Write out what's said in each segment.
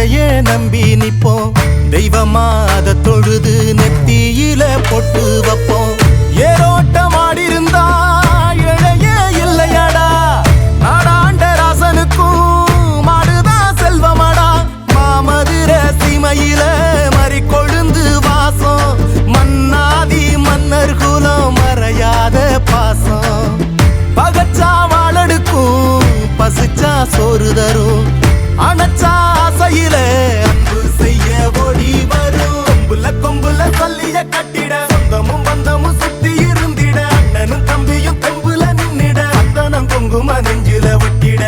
ஏழையே நம்பி நிப்போம் தெய்வமா அத தொழுது நெத்தியில பொட்டு வைப்போம் ஏரோட்டம் ஆடி இருந்தா ஏழையே இல்லையடா நாடாண்ட ராசனுக்கும் மாடுதான் செல்வமடா மாமதுர சீமையில மறி கொழுந்து வாசம் மன்னாதி மன்னர் குலம் மறையாத பாசம் பகச்சா வாழடுக்கும் பசிச்சா சோறு தரும் அணைச்சா ஆசையில அன்பு செய்ய ஓடி வரும் கொம்புல சொல்லிய கட்டிட சொந்தமும் பந்தமும் சுத்தி இருந்திட அண்ணனும் தம்பியும் தெம்புல நின்னிட அந்தனம் குங்கும நெஞ்சில விட்டிட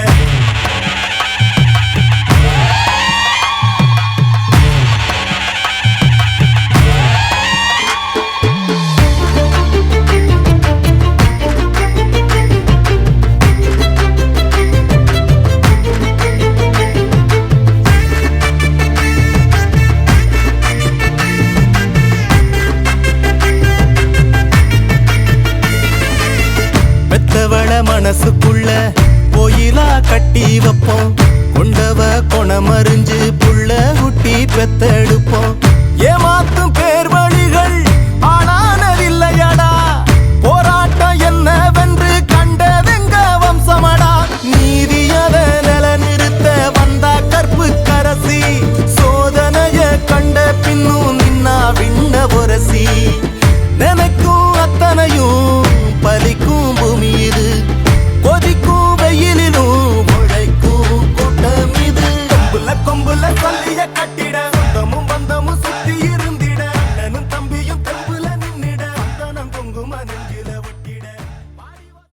பெத்தவள மனசுக்குள்ள கோயிலா கட்டி வைப்போம் கொண்டவ கொணமறிஞ்சு புள்ள குட்டி பெத்தெடுப்போம் ஏமாத்தும் பேர் வழிகள் ஆனானதில்லையடா போராட்டம் என்னவென்று கண்டதெங்க வம்சமடா நீதியத நில நிறுத்த வந்தா கற்பு கரசி சோதனைய கண்ட பின்னும் நின்னா விண்ண பொரசி